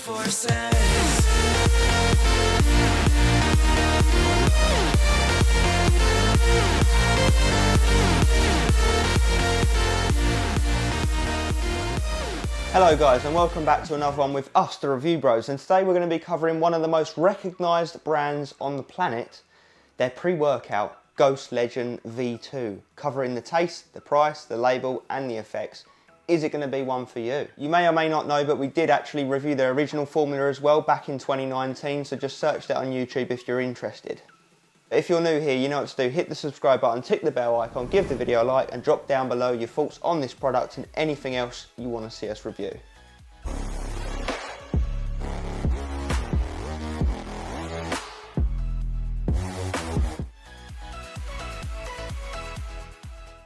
forces. Hello guys, and welcome back to another one with us, the Review Bros, and today we're going to be covering one of the most recognised brands on the planet, their pre-workout Ghost Legend V2, covering the taste, the price, the label and the effects. Is it going to be one for you? You may or may not know, but we did actually review their original formula as well back in 2019, so just search that on YouTube if you're interested. If you're new here, you know what to do. Hit the subscribe button, tick the bell icon, give the video a like and drop down below your thoughts on this product and anything else you want to see us review.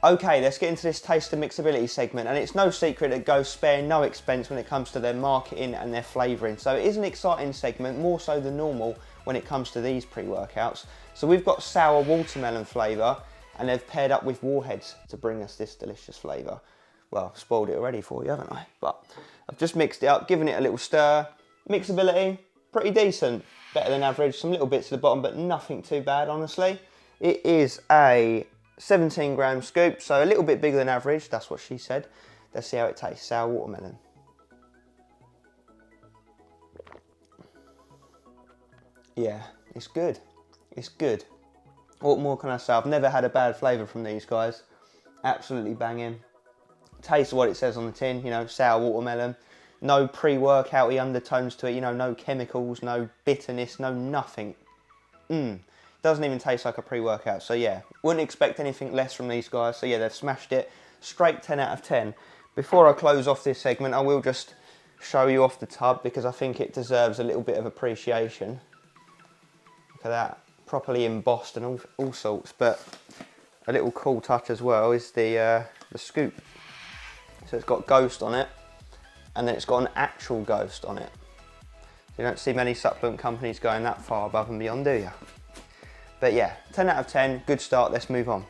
Okay, let's get into this taste and mixability segment, and it's no secret that Ghost spare no expense when it comes to their marketing and their flavouring. So it is an exciting segment, more so than normal when it comes to these pre-workouts. So we've got sour watermelon flavour, and they've paired up with Warheads to bring us this delicious flavour. Well, I've spoiled it already for you, haven't I? But I've just mixed it up, given it a little stir. Mixability, pretty decent, better than average. Some little bits at the bottom, but nothing too bad, honestly. It is a 17 gram scoop, so a little bit bigger than average, that's what she said. Let's see how it tastes. Sour watermelon. Yeah, it's good. It's good. What more can I say? I've never had a bad flavour from these guys. Absolutely banging. Taste what it says on the tin, you know, sour watermelon. No pre-workout-y undertones to it, you know, no chemicals, no bitterness, no nothing. Doesn't even taste like a pre-workout, so yeah, wouldn't expect anything less from these guys. So yeah, they've smashed it. Straight 10 out of 10. Before I close off this segment, I will just show you off the tub because I think it deserves a little bit of appreciation. Look at that, properly embossed and all sorts. But a little cool touch as well is the scoop. So it's got Ghost on it, and then it's got an actual Ghost on it. You don't see many supplement companies going that far above and beyond, do you? But yeah, 10 out of 10, good start, let's move on.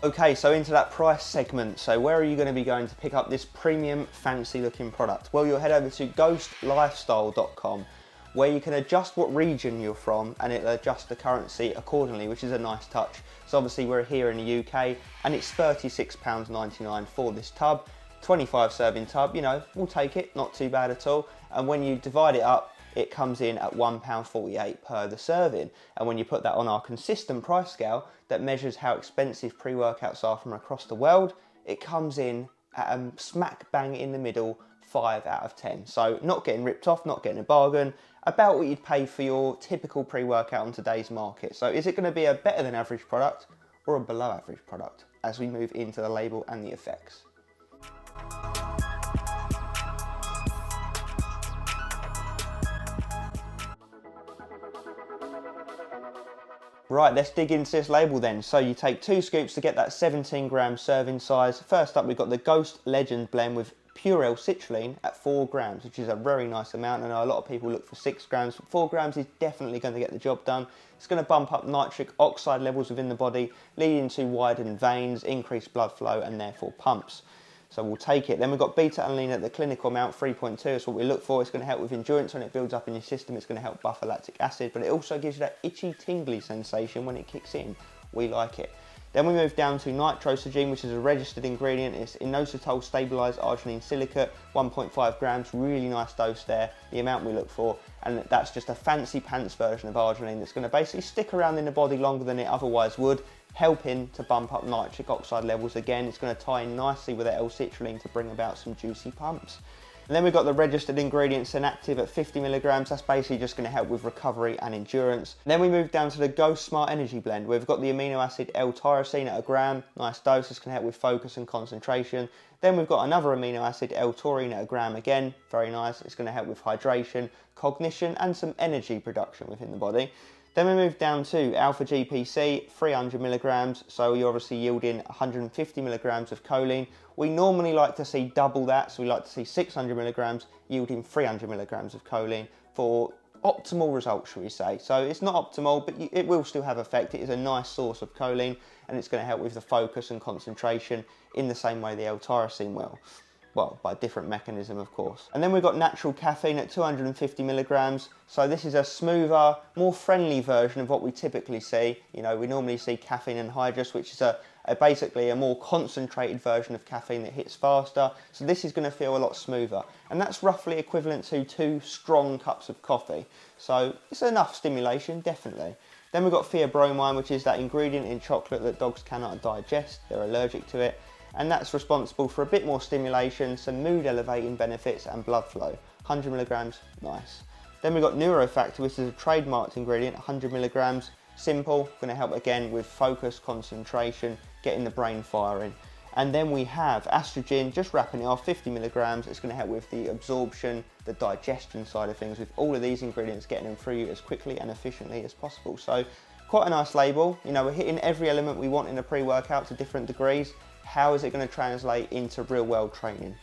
Okay, so into that price segment. So where are you going to be going to pick up this premium, fancy looking product? Well, you'll head over to ghostlifestyle.com, where you can adjust what region you're from and it'll adjust the currency accordingly, which is a nice touch. So obviously we're here in the UK and it's £36.99 for this tub. 25 serving tub, you know, we'll take it, not too bad at all. And when you divide it up, it comes in at £1.48 per the serving. And when you put that on our consistent price scale that measures how expensive pre-workouts are from across the world, it comes in at smack bang in the middle, 5 out of 10. So not getting ripped off, not getting a bargain, about what you'd pay for your typical pre-workout on today's market. So is it going to be a better than average product or a below average product as we move into the label and the effects? Right, let's dig into this label then. So you take 2 scoops to get that 17 gram serving size. First up, we've got the Ghost Legend blend with pure L-citrulline at 4 grams, which is a very nice amount. I know a lot of people look for 6 grams, but 4 grams is definitely going to get the job done. It's going to bump up nitric oxide levels within the body, leading to widened veins, increased blood flow, and therefore pumps. So we'll take it. Then we've got beta-alanine at the clinical amount, 3.2. That's what we look for. It's going to help with endurance when it builds up in your system. It's going to help buffer lactic acid, but it also gives you that itchy, tingly sensation when it kicks in. We like it. Then we move down to nitrosogene, which is a registered ingredient. It's inositol stabilised arginine silicate, 1.5 grams. Really nice dose there, the amount we look for. And that's just a fancy pants version of arginine that's going to basically stick around in the body longer than it otherwise would, helping to bump up nitric oxide levels again. It's going to tie in nicely with that L-citrulline to bring about some juicy pumps. And then we've got the registered ingredient Senactive at 50 milligrams. That's basically just going to help with recovery and endurance. Then we move down to the Ghost Smart Energy Blend. We've got the amino acid L-tyrosine at 1 gram. Nice dose. It's going to help with focus and concentration. Then we've got another amino acid L-taurine at 1 gram again. Very nice. It's going to help with hydration, cognition, and some energy production within the body. Then we move down to alpha GPC, 300 milligrams, so you're obviously yielding 150 milligrams of choline. We normally like to see double that, so we like to see 600 milligrams yielding 300 milligrams of choline for optimal results, shall we say. So it's not optimal, but it will still have effect. It is a nice source of choline, and it's going to help with the focus and concentration in the same way the L-tyrosine will. Well, by a different mechanism, of course. And then we've got natural caffeine at 250 milligrams. So this is a smoother, more friendly version of what we typically see. You know, we normally see caffeine anhydrous, which is basically a more concentrated version of caffeine that hits faster. So this is going to feel a lot smoother. And that's roughly equivalent to 2 strong cups of coffee. So it's enough stimulation, definitely. Then we've got theobromine, which is that ingredient in chocolate that dogs cannot digest. They're allergic to it. And that's responsible for a bit more stimulation, some mood elevating benefits and blood flow. 100 milligrams, nice. Then we've got neurofactor, which is a trademarked ingredient, 100 milligrams, simple, going to help again with focus, concentration, getting the brain firing. And then we have estrogen, just wrapping it off, 50 milligrams. It's going to help with the absorption, the digestion side of things, with all of these ingredients getting them through you as quickly and efficiently as possible. So quite a nice label. You know, we're hitting every element we want in a pre-workout to different degrees. How is it going to translate into real world training?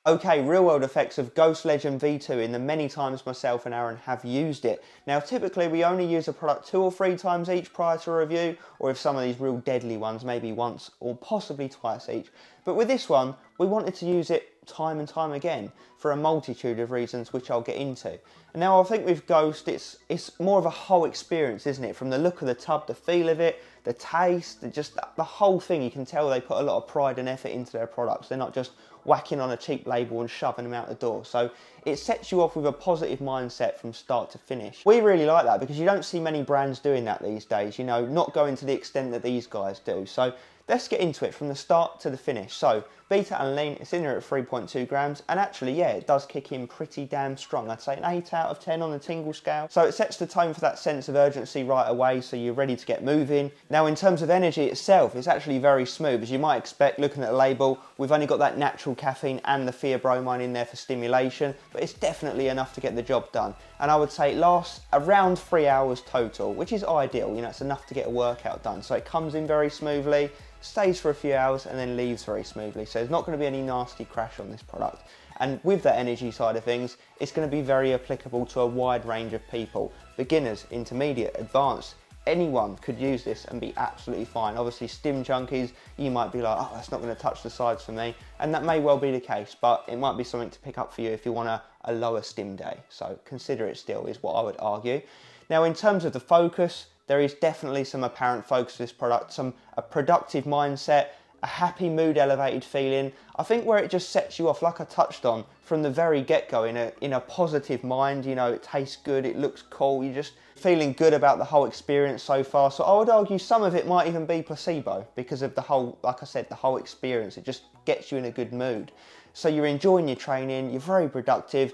Okay, real world effects of Ghost Legend V2 in the many times myself and Aaron have used it. Now typically we only use a product 2 or 3 times each prior to a review, or if some of these real deadly ones, maybe once or possibly twice each. But with this one, we wanted to use it time and time again for a multitude of reasons which I'll get into. And now I think with Ghost, it's more of a whole experience, isn't it? From the look of the tub, the feel of it, the taste, just the whole thing. You can tell they put a lot of pride and effort into their products. They're not just whacking on a cheap label and shoving them out the door. So it sets you off with a positive mindset from start to finish. We really like that because you don't see many brands doing that these days, you know, not going to the extent that these guys do. So let's get into it from the start to the finish. So beta alanine, it's in there at 3.2 grams, and actually, yeah, it does kick in pretty damn strong. I'd say an 8 out of 10 on the tingle scale. So it sets the tone for that sense of urgency right away, so you're ready to get moving. Now, in terms of energy itself, it's actually very smooth. As you might expect, looking at the label, we've only got that natural caffeine and the theobromine in there for stimulation, but it's definitely enough to get the job done. And I would say it lasts around 3 hours total, which is ideal. You know, it's enough to get a workout done. So it comes in very smoothly, stays for a few hours and then leaves very smoothly. So there's not going to be any nasty crash on this product. And with that energy side of things, it's going to be very applicable to a wide range of people. Beginners, intermediate, advanced, anyone could use this and be absolutely fine. Obviously stim junkies, you might be like, oh, that's not going to touch the sides for me. And that may well be the case, but it might be something to pick up for you if you want a lower stim day. So consider it still, is what I would argue. Now in terms of the focus, there is definitely some apparent focus to this product, a productive mindset, a happy mood elevated feeling. I think where it just sets you off, like I touched on, from the very get-go in a positive mind. You know, it tastes good, it looks cool, you're just feeling good about the whole experience so far. So I would argue some of it might even be placebo because of the whole, like I said, the whole experience. It just gets you in a good mood. So you're enjoying your training, you're very productive.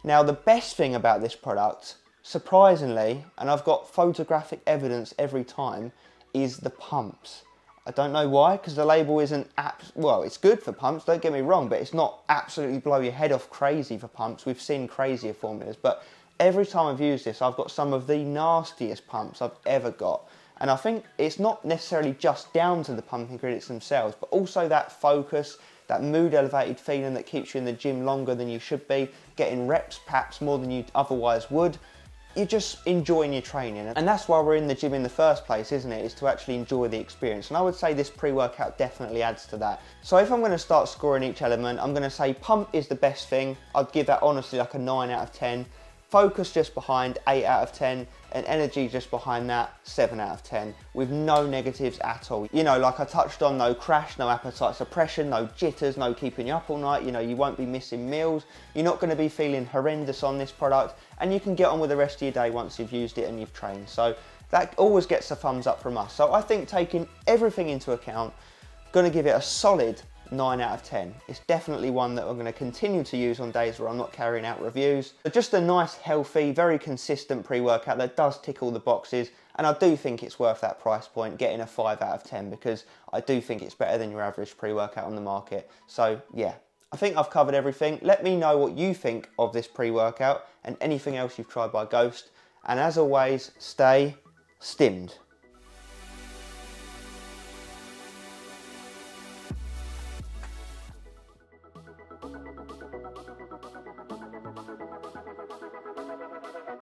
Now the best thing about this product, surprisingly, and I've got photographic evidence every time, is the pumps. I don't know why, because the label isn't, well, it's good for pumps, don't get me wrong, but it's not absolutely blow your head off crazy for pumps. We've seen crazier formulas, but every time I've used this, I've got some of the nastiest pumps I've ever got. And I think it's not necessarily just down to the pump ingredients themselves, but also that focus, that mood elevated feeling that keeps you in the gym longer than you should be, getting reps perhaps more than you otherwise would. You're just enjoying your training, and that's why we're in the gym in the first place, isn't it? Is to actually enjoy the experience. And I would say this pre-workout definitely adds to that. So if I'm going to start scoring each element, I'm going to say pump is the best thing. I'd give that honestly like a 9 out of 10. Focus just behind, 8 out of 10, and energy just behind that, 7 out of 10, with no negatives at all. You know, like I touched on, no crash, no appetite suppression, no jitters, no keeping you up all night. You know, you won't be missing meals. You're not going to be feeling horrendous on this product, and you can get on with the rest of your day once you've used it and you've trained. So that always gets a thumbs up from us. So I think taking everything into account, going to give it a solid 9 out of 10. It's definitely one that I'm going to continue to use on days where I'm not carrying out reviews. But just a nice, healthy, very consistent pre-workout that does tick all the boxes, and I do think it's worth that price point, getting a 5 out of 10, because I do think it's better than your average pre-workout on the market. So yeah, I think I've covered everything. Let me know what you think of this pre-workout and anything else you've tried by Ghost. And as always, stay stimmed.